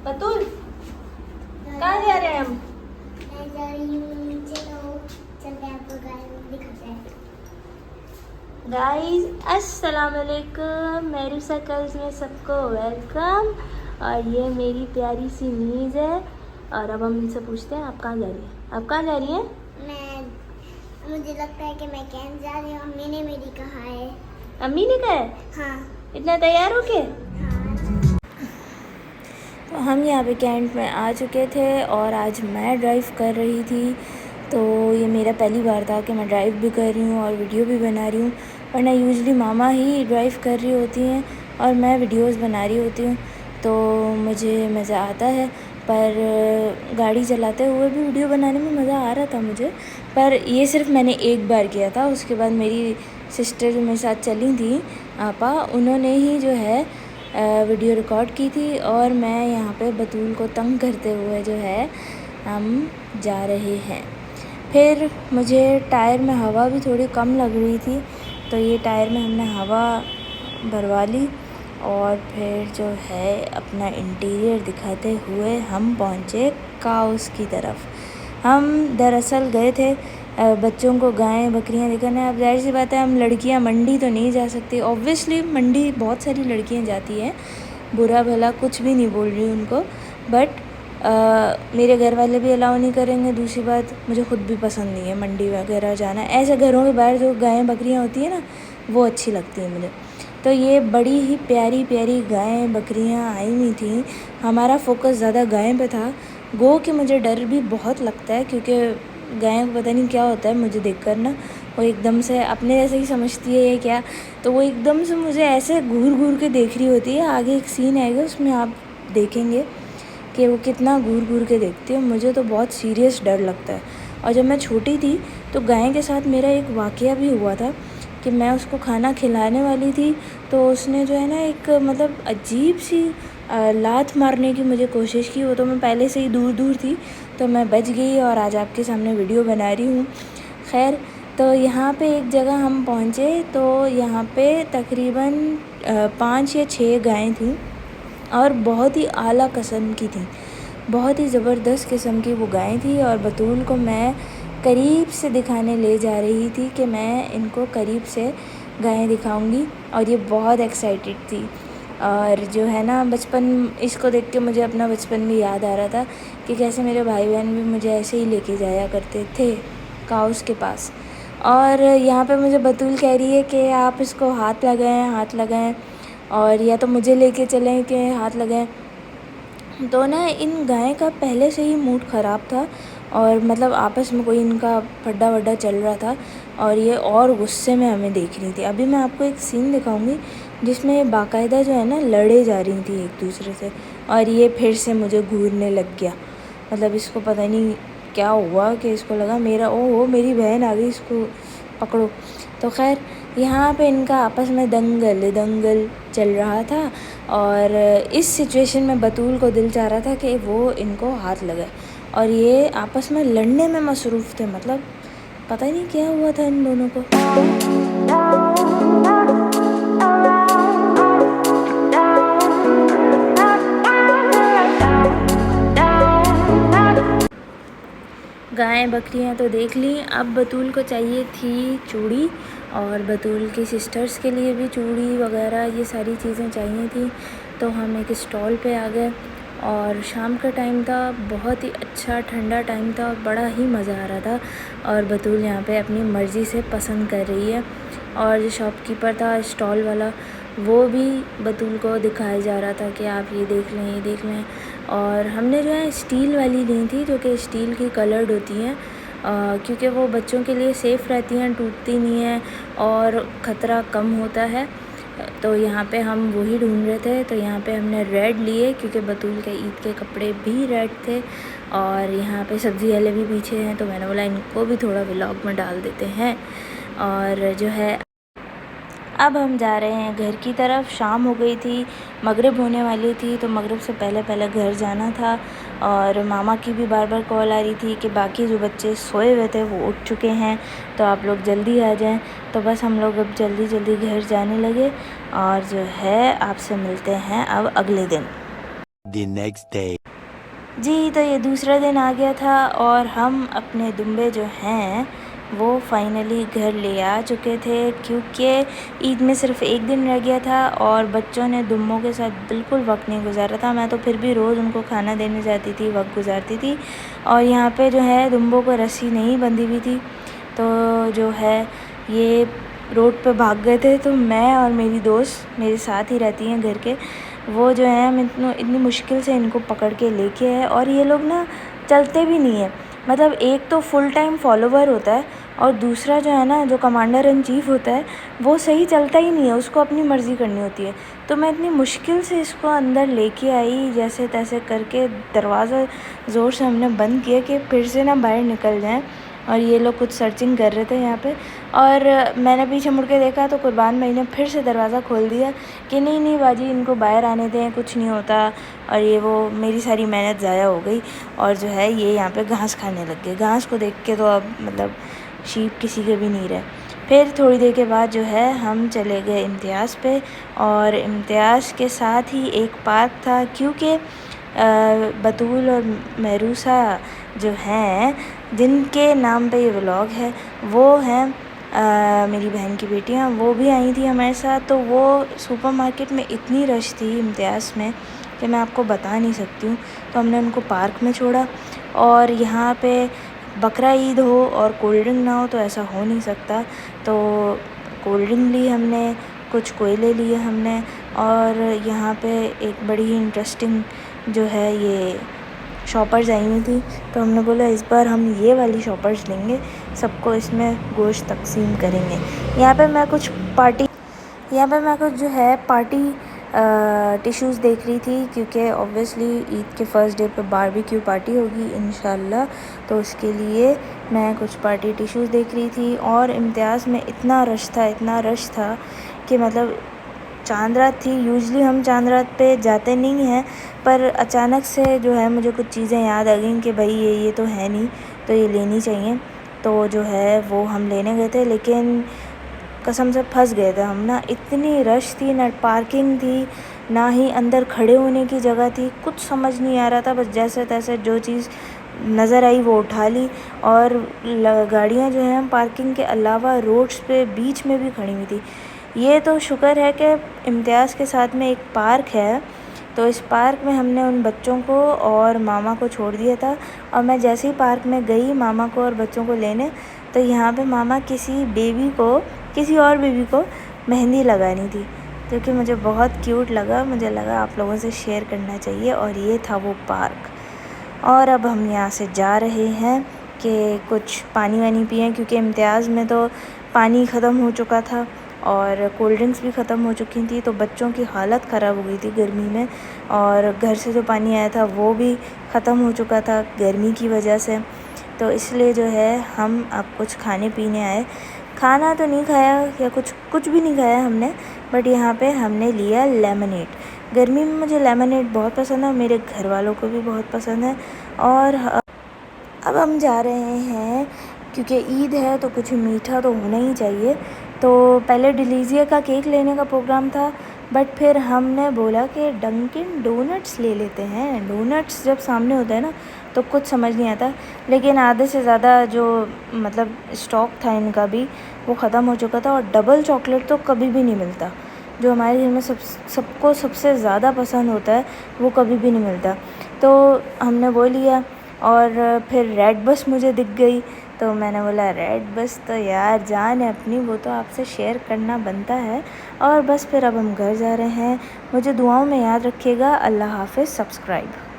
बतूल कहाँ जा रहे हैं हम? मैं जा रही हूँ नीचे, तो चलते हैं आपको गाइस दिखाते हैं। गाइस अस्सलाम वालेकुम, मेरू सर्कल्स में सबको वेलकम। और ये मेरी प्यारी सी नीज है। और अब हम इनसे पूछते हैं आप कहाँ जा रही हैं? आप कहाँ जा रही हैं? मुझे लगता है कि मैं कैंप जा रही हूँ। अम्मी ने मेरी कहा है। अम्मी ने कहा है? हाँ। इतना तैयार हो के? हाँ। तो हम यहाँ पे कैंट में आ चुके थे और आज मैं ड्राइव कर रही थी। तो ये मेरा पहली बार था कि मैं ड्राइव भी कर रही हूँ और वीडियो भी बना रही हूँ, वरना यूजुअली मामा ही ड्राइव कर रही होती हैं और मैं वीडियोस बना रही होती हूँ। तो मुझे मज़ा आता है, पर गाड़ी चलाते हुए भी वीडियो बनाने में मज़ा आ रहा था मुझे। पर ये सिर्फ मैंने एक बार किया था, उसके बाद मेरी सिस्टर जो मेरे साथ चली थी आपा, उन्होंने ही जो है वीडियो रिकॉर्ड की थी। और मैं यहाँ पे बतूल को तंग करते हुए जो है हम जा रहे हैं। फिर मुझे टायर में हवा भी थोड़ी कम लग रही थी, तो ये टायर में हमने हवा भरवा ली और फिर जो है अपना इंटीरियर दिखाते हुए हम पहुँचे काउस की तरफ। हम दरअसल गए थे बच्चों को गायें बकरियां दिखाने। अब जाहिर सी बात है हम लड़कियां मंडी तो नहीं जा सकती, ऑब्वियसली मंडी बहुत सारी लड़कियां जाती हैं, बुरा भला कुछ भी नहीं बोल रही उनको, बट मेरे घर वाले भी अलाउ नहीं करेंगे। दूसरी बात, मुझे ख़ुद भी पसंद नहीं है मंडी वगैरह जाना। ऐसे घरों के बाहर जो गायें बकरियां होती हैं ना, वो अच्छी लगती हैं मुझे। तो ये बड़ी ही प्यारी प्यारी गायें बकरियां आई हुई थी। हमारा फोकस ज़्यादा गायें पे था। गो कि मुझे डर भी बहुत लगता है, क्योंकि गायों को पता नहीं क्या होता है मुझे देखकर ना, वो एकदम से अपने जैसे ही समझती है ये क्या, तो वो एकदम से मुझे ऐसे घूर घूर के देख रही होती है। आगे एक सीन आएगा उसमें आप देखेंगे कि वो कितना घूर घूर के देखती है। मुझे तो बहुत सीरियस डर लगता है। और जब मैं छोटी थी तो गाय के साथ मेरा एक वाक़या भी हुआ था कि मैं उसको खाना खिलाने वाली थी, तो उसने जो है ना एक मतलब अजीब सी लात मारने की मुझे कोशिश की। वो तो मैं पहले से ही दूर दूर थी, तो मैं बच गई और आज आपके सामने वीडियो बना रही हूँ। खैर, तो यहाँ पे एक जगह हम पहुँचे, तो यहाँ पे तकरीबन 5 या 6 गायें थीं और बहुत ही आला किस्म की थी, बहुत ही ज़बरदस्त किस्म की वो गायें थी। और बतूल को मैं करीब से दिखाने ले जा रही थी कि मैं इनको करीब से गायें दिखाऊंगी, और ये बहुत एक्साइटेड थी। और जो है ना, बचपन इसको देख के मुझे अपना बचपन भी याद आ रहा था कि कैसे मेरे भाई बहन भी मुझे ऐसे ही लेके जाया करते थे काउस के पास। और यहाँ पे मुझे बतूल कह रही है कि आप इसको हाथ लगाएं, और या तो मुझे लेके चलें कि हाथ लगाएं। तो ना इन गाय का पहले से ही मूड ख़राब था, और मतलब आपस में कोई इनका फड्डा वड्डा चल रहा था, और ये और गुस्से में हमें देख रही थी। अभी मैं आपको एक सीन दिखाऊंगी जिसमें बाकायदा जो है ना लड़े जा रही थी एक दूसरे से, और ये फिर से मुझे घूरने लग गया। मतलब इसको पता नहीं क्या हुआ कि इसको लगा मेरा ओहो मेरी बहन आ गई, इसको पकड़ो। तो खैर, यहाँ पे इनका आपस में दंगल चल रहा था, और इस सिचुएशन में बतूल को दिल चाह रहा था कि वो इनको हाथ लगाए, और ये आपस में लड़ने में मसरूफ़ थे। मतलब पता नहीं क्या हुआ था इन दोनों को। गायें बकरियां तो देख ली, अब बतूल को चाहिए थी चूड़ी, और बतूल की सिस्टर्स के लिए भी चूड़ी वगैरह ये सारी चीज़ें चाहिए थी। तो हम एक स्टॉल पे आ गए, और शाम का टाइम था, बहुत ही अच्छा ठंडा टाइम था, बड़ा ही मज़ा आ रहा था। और बतूल यहाँ पे अपनी मर्ज़ी से पसंद कर रही है, और जो शॉपकीपर था स्टॉल वाला, वो भी बतूल को दिखाया जा रहा था कि आप ये देख लें, ये देख लें। और हमने जो है स्टील वाली ली थी, जो कि स्टील की कलर्ड होती हैं, क्योंकि वो बच्चों के लिए सेफ़ रहती हैं, टूटती नहीं हैं और ख़तरा कम होता है। तो यहाँ पे हम वही ढूंढ रहे थे, तो यहाँ पे हमने रेड लिए क्योंकि बतूल के ईद के कपड़े भी रेड थे। और यहाँ पे सब्ज़ी वाले भी पीछे हैं, तो मैंने बोला इनको भी थोड़ा व्लॉग में डाल देते हैं। और जो है अब हम जा रहे हैं घर की तरफ। शाम हो गई थी, मगरिब होने वाली थी, तो मगरिब से पहले पहले घर जाना था। और मामा की भी बार बार कॉल आ रही थी कि बाकी जो बच्चे सोए हुए थे वो उठ चुके हैं, तो आप लोग जल्दी आ जाएं। तो बस हम लोग अब जल्दी जल्दी घर जाने लगे, और जो है आपसे मिलते हैं अब अगले दिन। the next day. जी, तो ये दूसरा दिन आ गया था और हम अपने दुम्बे जो हैं वो फाइनली घर ले आ चुके थे, क्योंकि ईद में सिर्फ़ एक दिन रह गया था और बच्चों ने दुम्बों के साथ बिल्कुल वक्त नहीं गुजारा था। मैं तो फिर भी रोज़ उनको खाना देने जाती थी, वक्त गुजारती थी। और यहाँ पे जो है दुम्बों को रस्सी नहीं बंधी हुई थी, तो जो है ये रोड पे भाग गए थे। तो मैं और मेरी दोस्त मेरे साथ ही रहती हैं घर के, वो जो है हम इतनी मुश्किल से इनको पकड़ के लेके आए। और ये लोग ना चलते भी नहीं हैं, मतलब एक तो फुल टाइम फॉलोवर होता है और दूसरा जो है ना, जो कमांडर इन चीफ़ होता है वो सही चलता ही नहीं है, उसको अपनी मर्ज़ी करनी होती है। तो मैं इतनी मुश्किल से इसको अंदर लेके आई, जैसे तैसे करके दरवाज़ा ज़ोर से हमने बंद किया कि फिर से ना बाहर निकल जाएं। और ये लोग कुछ सर्चिंग कर रहे थे यहाँ पे, और मैंने पीछे मुड़ के देखा तो कुर्बान भाई ने फिर से दरवाज़ा खोल दिया कि नहीं नहीं बाजी, इनको बाहर आने दें, कुछ नहीं होता। और ये वो मेरी सारी मेहनत ज़ाया हो गई और जो है ये यहाँ पे घास खाने लग गए। घास को देख के तो अब मतलब शीप किसी के भी नहीं रहे। फिर थोड़ी देर के बाद जो है हम चले गए इम्तियाज़ पे, और इम्तियाज़ के साथ ही एक पार्क था, क्योंकि बतूल और महरूसा जो हैं, जिनके नाम पे ये व्लॉग है, वो हैं मेरी बहन की बेटियाँ, वो भी आई थी हमारे साथ। तो वो सुपरमार्केट में इतनी रश थी इम्तियाज़ में कि मैं आपको बता नहीं सकती हूँ। तो हमने उनको पार्क में छोड़ा, और यहाँ पे बकरा ईद हो और कोल्ड ड्रिंक ना हो तो ऐसा हो नहीं सकता। तो कोल्ड ड्रिंक ली हमने, कुछ कोयले लिए हमने, और यहाँ पे एक बड़ी ही इंटरेस्टिंग जो है ये शॉपर्स आई हुई थी। तो हमने बोला इस बार हम ये वाली शॉपर्स लेंगे, सबको इसमें गोश्त तकसीम करेंगे। यहाँ पे मैं कुछ जो है पार्टी टिश्यूज़ देख रही थी, क्योंकि ऑब्वियसली ईद के फ़र्स्ट डे पे बारबेक्यू पार्टी होगी इंशाल्लाह। तो उसके लिए मैं कुछ पार्टी टिश्यूज़ देख रही थी। और इम्तियाज़ में इतना रश था कि मतलब चांद रात थी। यूजुअली हम चांद रात पे जाते नहीं हैं, पर अचानक से जो है मुझे कुछ चीज़ें याद आ गई कि भाई ये तो है नहीं, तो ये लेनी चाहिए। तो जो है वो हम लेने गए थे, लेकिन कसम से फंस गए थे हम ना। इतनी रश थी, ना पार्किंग थी, ना ही अंदर खड़े होने की जगह थी, कुछ समझ नहीं आ रहा था। बस जैसे तैसे जो चीज़ नज़र आई वो उठा ली। और गाड़ियाँ जो हैं पार्किंग के अलावा रोड्स पे बीच में भी खड़ी हुई थी। ये तो शुक्र है कि इम्तियाज़ के साथ में एक पार्क है, तो इस पार्क में हमने उन बच्चों को और मामा को छोड़ दिया था। और मैं जैसे ही पार्क में गई मामा को और बच्चों को लेने, तो यहाँ पे मामा किसी और बेबी को मेहंदी लगानी थी, जो कि मुझे बहुत क्यूट लगा। मुझे लगा आप लोगों से शेयर करना चाहिए। और ये था वो पार्क। और अब हम यहाँ से जा रहे हैं कि कुछ पानी वानी पिएं, क्योंकि इम्तियाज़ में तो पानी ख़त्म हो चुका था और कोल्ड ड्रिंक्स भी ख़त्म हो चुकी थी। तो बच्चों की हालत ख़राब हो गई थी गर्मी में, और घर से जो पानी आया था वो भी ख़त्म हो चुका था गर्मी की वजह से। तो इसलिए जो है हम अब कुछ खाने पीने आए। खाना तो नहीं खाया या कुछ भी नहीं खाया हमने, बट यहाँ पे हमने लिया लेमनेड। गर्मी में मुझे लेमनेड बहुत पसंद है, मेरे घर वालों को भी बहुत पसंद है। और अब हम जा रहे हैं, क्योंकि ईद है तो कुछ मीठा तो होना ही चाहिए। तो पहले डिलीजिया का केक लेने का प्रोग्राम था, बट फिर हमने बोला कि डंकिन डोनट्स ले लेते हैं। डोनट्स जब सामने होता है ना तो कुछ समझ नहीं आता, लेकिन आधे से ज़्यादा जो मतलब स्टॉक था इनका भी वो ख़त्म हो चुका था। और डबल चॉकलेट तो कभी भी नहीं मिलता, जो हमारे घर में सबको सबसे ज़्यादा पसंद होता है, वो कभी भी नहीं मिलता। तो हमने वो लिया। और फिर रेड बस मुझे दिख गई, तो मैंने बोला रेड बस तो यार जान है अपनी, वो तो आपसे शेयर करना बनता है। और बस फिर अब हम घर जा रहे हैं। मुझे दुआओं में याद रखिएगा। अल्लाह हाफ़िज़। सब्सक्राइब।